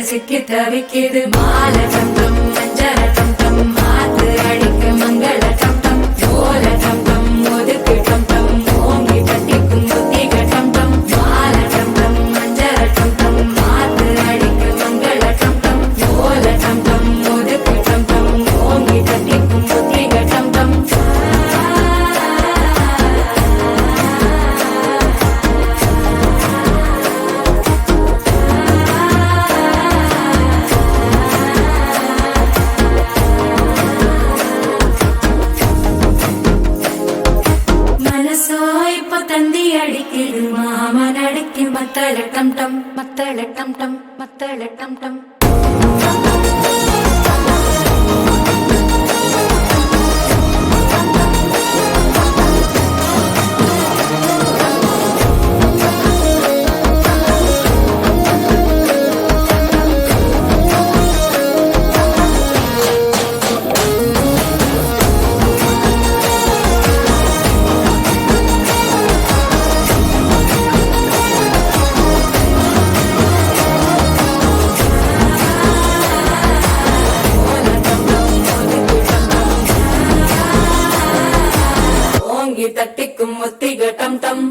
சிக்கி தவிக்குது மாலை தங்கம் மஞ்சள் தங்கம் மாத்து அடிக்க மங்கள தங்கம் ஓல தங்கம் ஒதுக்கு தங்கம் ஓங்கி தட்டிக்கும் புத்திக தங்கம் மாலை தங்கம் மஞ்சள் தங்கம் மாத்து அடிக்க மங்கள தங்கம் ஓல தங்கம் ஒதுக்கு தங்கம் ஓங்கி தட்டிக்கும் புத்திக தங்கம் தந்தி அடிக்குது மாமன் அடிக்கு மத்தள டம் டம் மத்தள டம் டம் மத்தள டம் டம் தட்டிக்கும் முத்திக டம் டம்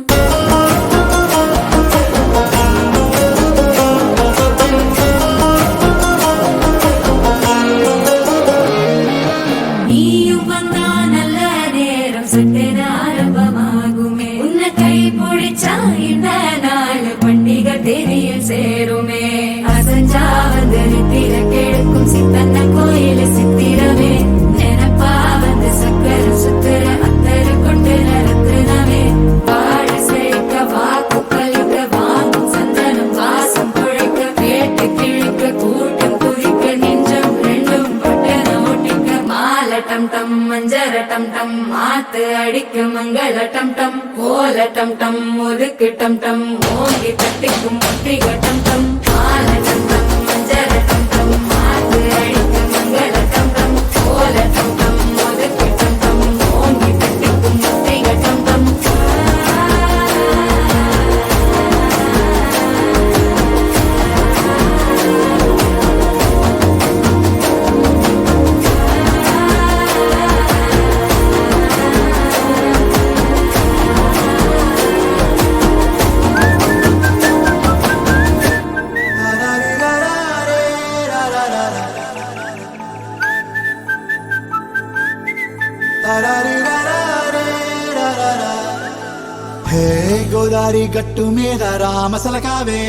நீயும் வந்தா நல்ல நேரம் சட்டென ஆரம்பமாகுமே உன்னை கை பிடிச்சா இந்த நாள் பண்டிகை தேதியில் சேருமே அசஞ்சா வந்து நித்திர கெடுக்கும் சித்தன்ன கோயில சித்திரமே நினைப்பா வந்து சக்கர சுத்துற அத்தரு கொண்டு நடத்துனவே வாழ சேர்க்க வாக்கு பலிக்க வாங்கும் சந்தனம் வாசம் குழைக்க கேட்டு கிழிக்க கூட்டம் குதிக்க நெஞ்சம் ரெண்டும் பட்டன ஒட்டிக்க மாலை டம் டம் மஞ்சர டம் டம் மாத்து அடிக்க மங்கள டம் டம் கோல டம் டம் ஒதுக்கு டம் டம் ஓங்கி தட்டிக்கும் முத்திக டம் டம் மாலை டம் டம் மஞ்சர டம் டம் மாத்து அடிக்க மங்கள டம் டம் கோல டம் டம் ஒதுக்கு டம் டம் ஓங்கி தட்டிக்கும் முத்திக டம் டம் హే గోదారి గట్టు మీద రామసలకావే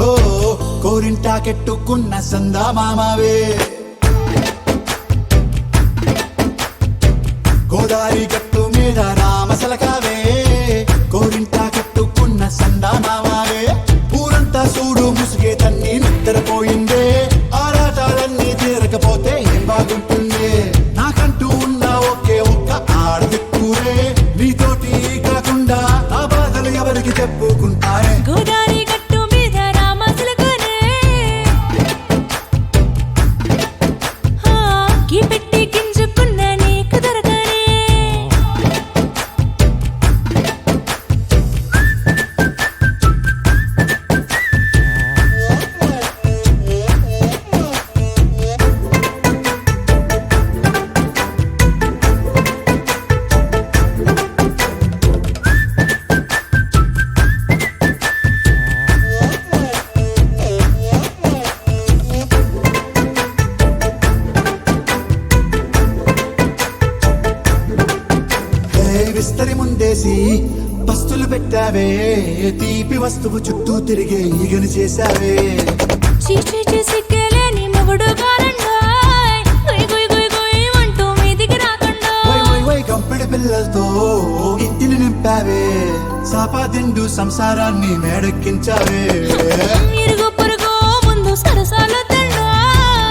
ఓ కోరింటా కెట్టుకున్న సందా మామావే గోదారి గట్టు మీద రామసలకావే కోరింటా కెట్టుకున్న సందా మామావే ఊరంతా సూడు ముసుగే తన్ని నిద్రపోయిందే ఆరాటాలన్నీ తీరకపోతే ఏం బాగుంటుంది నాకంటూ ఉన్న ఒకే ఒక్క ఆడదిక్కురే నీతోటి కాకుండా ఆ బాధలు ఎవరికి చెప్పుకుంటారే గోదారి గట్టు మీద రామసలకానే కీ పెట్టి గింజుకున్న నీకు దొరకనే చేసి పస్తులు పెట్టావే తీపి వస్తువు చుట్టూ తిరిగే ఈగను చేశావే చీచీ సిగ్గలేని మొగుడు కారండాయ్ గుయ్ గుయ్ గుయ్ గుయ్ అంటూ మీదికి రాకుండా వై వై వై కంపెడి పిల్లలతో ఇంటిని నింపావే సాపాదిండు సంసారాన్ని మేడెక్కించావే ఇరుగు పొరుగు ముందు సరసాల తండా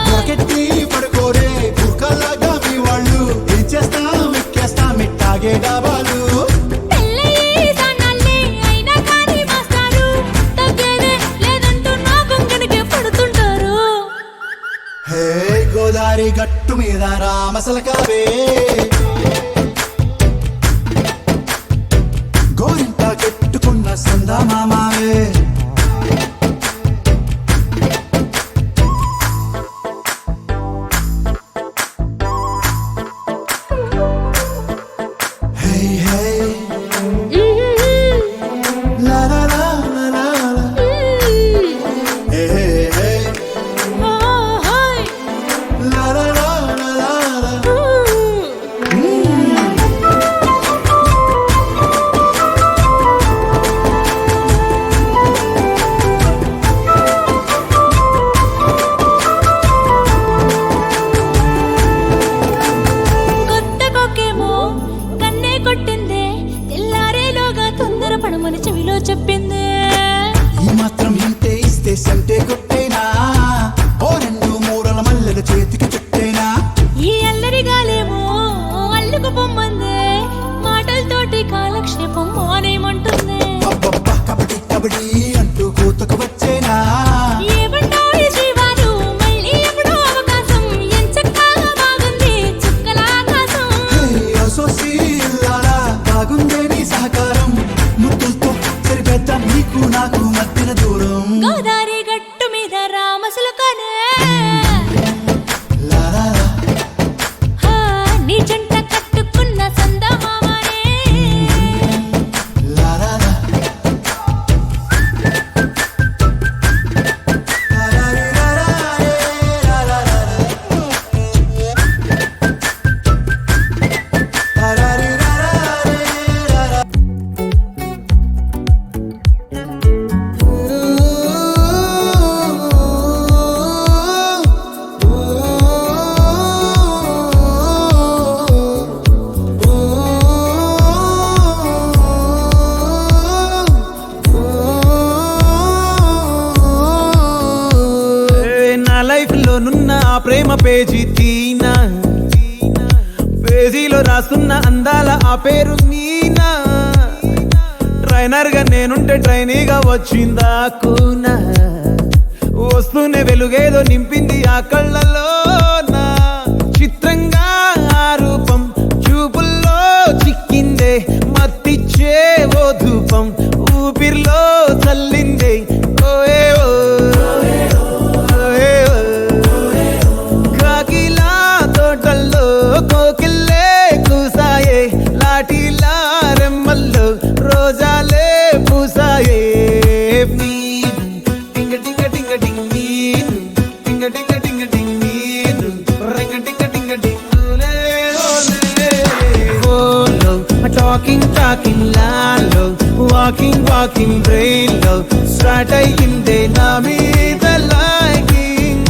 పొరకెట్టి పడుకోరే కుక్కలాగా మీ వాళ్ళు ఏం చేస్తాం ఎక్కేస్తాం ఇట్టాగే డాబాలు పెళ్ళయి సన్నాళ్ళే అయినా కానీ మాస్టారు తగ్గేదే లేదంటూ నా కొంగడికే పడుతుంటారు హే గోదారి గట్టు మీద రామసలకావే గోరింట కెట్టుకున్న సందమామావే హే హే లా లా లా లా లా లా. హే హే హే ఓహోయ్ లా లా లా లా లా లా. కొత్త కొక్కేమో కన్నే కొట్టిందే తెల్లారేలోగా తొందర పడమని చెవిలో చెప్పిందే ఈ మాత్రం ఇంతే ఇస్తే సంటే కొట్టేనా ఓ రెండు మూరల మల్లెల చేతికి చుట్టేనా ఈ అల్లరి గాలేమో అల్లుకు పొమ్మందే మాటలతోటి కాలక్షేపం మానేమంటుంది అబ్బబ్బా కబడ్డీ కబడ్డీ అంటూ కూతకు వచ్చేనా ఏమంటాయి జీవాలు మళ్ళీ ఎప్పుడో అవకాశం ఎంచక్కా బాగుంది చుక్కల ఆకాశం హే అసోసి ఇల్లాలా బాగుందే నీ సహకారం ముద్దులతో సరిపెద్దాం నీకు నాకు మధ్యన దూరం గోదారి గట్టు మీద రామసులకనే లా లా లా. హా, నీ జంట కట్టుకున్న సందమామనే లా లా లా. లా లా రీ లా లా రే, లా లా లా లా. లా లా రీ లా లా రే, లా లా. నా లైఫ్ లో నున్న ఆ ప్రేమ పేజీ తీనా పేజీలో రాస్తున్న అందాల ఆ పేరు మీనా ట్రైనర్ గా నేనుంటే ట్రైనీగా వచ్చిందా కూనా వస్తూనే వెలుగేదో నింపింది ఆ కళ్ళలో నా చిత్రంగా ఆ రూపం చూపుల్లో చిక్కిందే మత్తిచ్చే ఓ ధూపం ఊపిరిలో చల్లిందే ఓయే ఓ కాకిలా తోటల్లో కోకిల్లే కూసాయే లాఠీలా రెమ్మల్లో రోజాలే పూసాయే టింగ టింగ టింగ టింగ్ నీరు టింగ టింగ టింగ టింగ్ నీరు రింగ టింగ టింగ టింగ్ ఓలే ఓలే ఓలో టాకింగ్ లాలో వాకింగ్ బ్రెయిన్లో స్టార్ట్ అయ్యిందే నా మీద లైకింగ్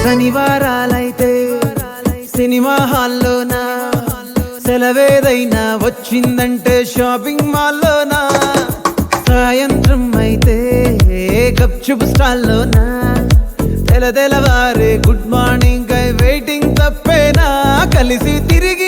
శనివారాలైతే సినిమా హాల్లోనా సెలవేదైనా వచ్చిందంటే షాపింగ్ మాల్లోనా సాయంత్రం అయితే గప్చుప్ స్టాల్లోనా తెలవారే గుడ్ మార్నింగ్ వెయిటింగ్ తప్పేనా కలిసి తిరిగి